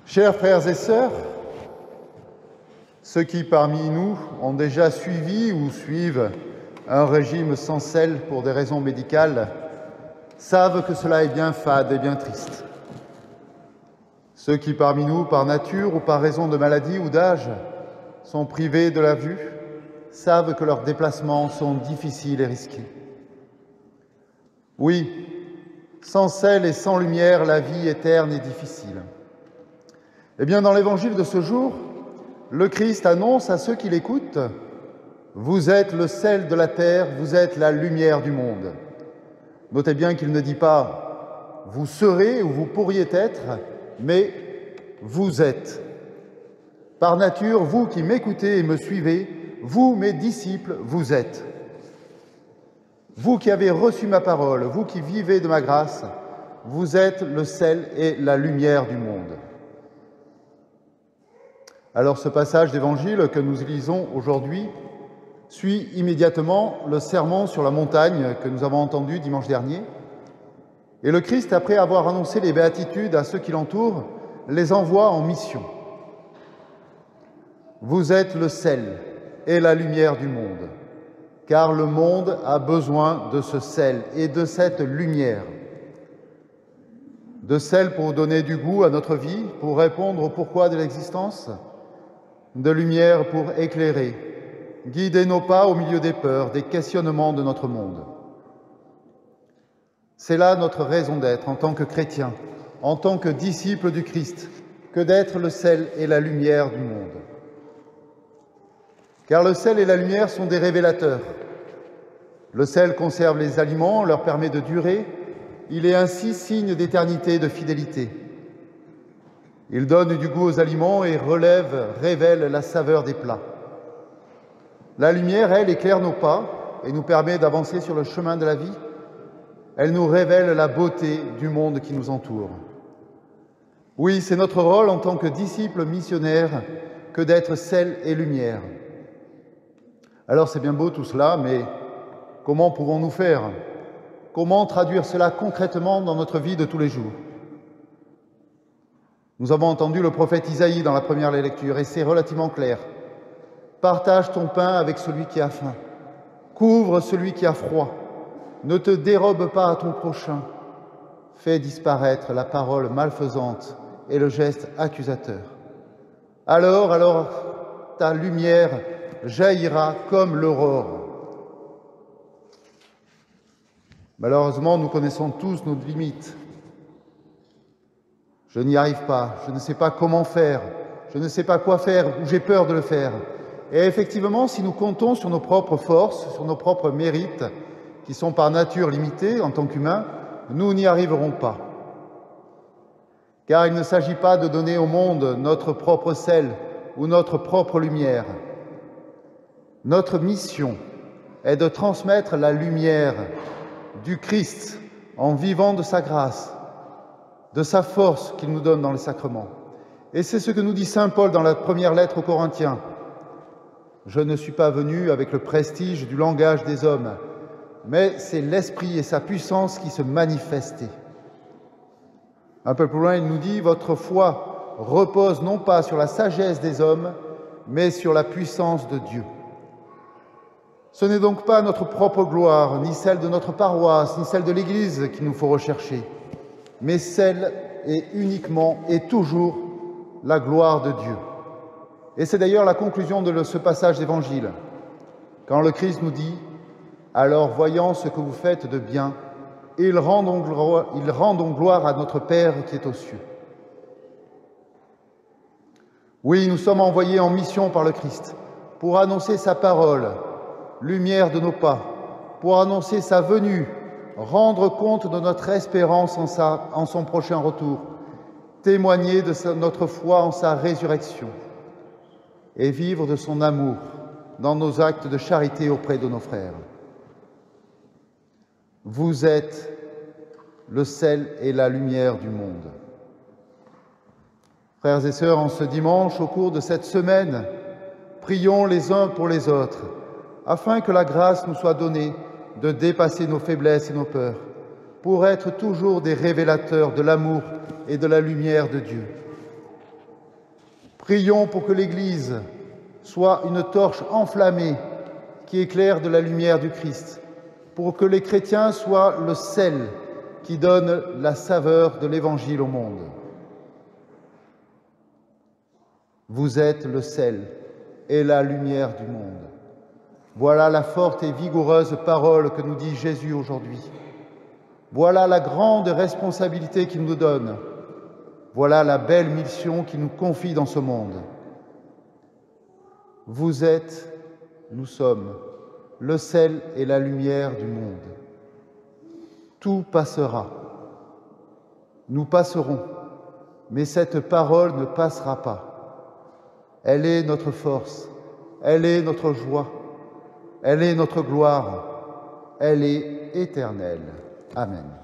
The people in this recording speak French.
Chers frères et sœurs, ceux qui parmi nous ont déjà suivi ou suivent un régime sans sel pour des raisons médicales savent que cela est bien fade et bien triste. Ceux qui parmi nous, par nature ou par raison de maladie ou d'âge, sont privés de la vue savent que leurs déplacements sont difficiles et risqués. Oui, sans sel et sans lumière, la vie est terne et difficile. Eh bien, dans l'évangile de ce jour, le Christ annonce à ceux qui l'écoutent « Vous êtes le sel de la terre, vous êtes la lumière du monde ». Notez bien qu'il ne dit pas « vous serez ou vous pourriez être », mais « vous êtes ». Par nature, vous qui m'écoutez et me suivez, vous, mes disciples, vous êtes. Vous qui avez reçu ma parole, vous qui vivez de ma grâce, vous êtes le sel et la lumière du monde. Alors ce passage d'évangile que nous lisons aujourd'hui suit immédiatement le sermon sur la montagne que nous avons entendu dimanche dernier. Et le Christ, après avoir annoncé les béatitudes à ceux qui l'entourent, les envoie en mission. Vous êtes le sel et la lumière du monde, car le monde a besoin de ce sel et de cette lumière. De sel pour donner du goût à notre vie, pour répondre au pourquoi de l'existence, de lumière pour éclairer, guider nos pas au milieu des peurs, des questionnements de notre monde. C'est là notre raison d'être en tant que chrétiens, en tant que disciples du Christ, que d'être le sel et la lumière du monde. Car le sel et la lumière sont des révélateurs. Le sel conserve les aliments, leur permet de durer, il est ainsi signe d'éternité et de fidélité. Il donne du goût aux aliments et révèle la saveur des plats. La lumière, elle, éclaire nos pas et nous permet d'avancer sur le chemin de la vie. Elle nous révèle la beauté du monde qui nous entoure. Oui, c'est notre rôle en tant que disciples missionnaires que d'être sel et lumière. Alors c'est bien beau tout cela, mais comment pouvons-nous faire? Comment traduire cela concrètement dans notre vie de tous les jours? Nous avons entendu le prophète Isaïe dans la première lecture, et c'est relativement clair. Partage ton pain avec celui qui a faim. Couvre celui qui a froid. Ne te dérobe pas à ton prochain. Fais disparaître la parole malfaisante et le geste accusateur. Alors ta lumière jaillira comme l'aurore. Malheureusement, nous connaissons tous nos limites. Je n'y arrive pas, je ne sais pas comment faire, je ne sais pas quoi faire ou j'ai peur de le faire. Et effectivement, si nous comptons sur nos propres forces, sur nos propres mérites, qui sont par nature limités en tant qu'humains, nous n'y arriverons pas. Car il ne s'agit pas de donner au monde notre propre sel ou notre propre lumière. Notre mission est de transmettre la lumière du Christ en vivant de sa grâce, de sa force qu'il nous donne dans les sacrements. Et c'est ce que nous dit saint Paul dans la première lettre aux Corinthiens. « Je ne suis pas venu avec le prestige du langage des hommes, mais c'est l'Esprit et sa puissance qui se manifestaient. » Un peu plus loin, il nous dit « Votre foi repose non pas sur la sagesse des hommes, mais sur la puissance de Dieu. » Ce n'est donc pas notre propre gloire, ni celle de notre paroisse, ni celle de l'Église qu'il nous faut rechercher, mais celle et uniquement et toujours la gloire de Dieu. Et c'est d'ailleurs la conclusion de ce passage d'Évangile, quand le Christ nous dit « Alors, voyant ce que vous faites de bien, il rend donc gloire à notre Père qui est aux cieux. » Oui, nous sommes envoyés en mission par le Christ pour annoncer sa parole, lumière de nos pas, pour annoncer sa venue, rendre compte de notre espérance en son prochain retour, témoigner de notre foi en sa résurrection et vivre de son amour dans nos actes de charité auprès de nos frères. Vous êtes le sel et la lumière du monde. Frères et sœurs, en ce dimanche, au cours de cette semaine, prions les uns pour les autres, afin que la grâce nous soit donnée de dépasser nos faiblesses et nos peurs, pour être toujours des révélateurs de l'amour et de la lumière de Dieu. Prions pour que l'Église soit une torche enflammée qui éclaire de la lumière du Christ, pour que les chrétiens soient le sel qui donne la saveur de l'Évangile au monde. Vous êtes le sel et la lumière du monde. Voilà la forte et vigoureuse parole que nous dit Jésus aujourd'hui. Voilà la grande responsabilité qu'il nous donne. Voilà la belle mission qu'il nous confie dans ce monde. Vous êtes, nous sommes, le sel et la lumière du monde. Tout passera. Nous passerons, mais cette parole ne passera pas. Elle est notre force, elle est notre joie, elle est notre gloire, elle est éternelle. Amen.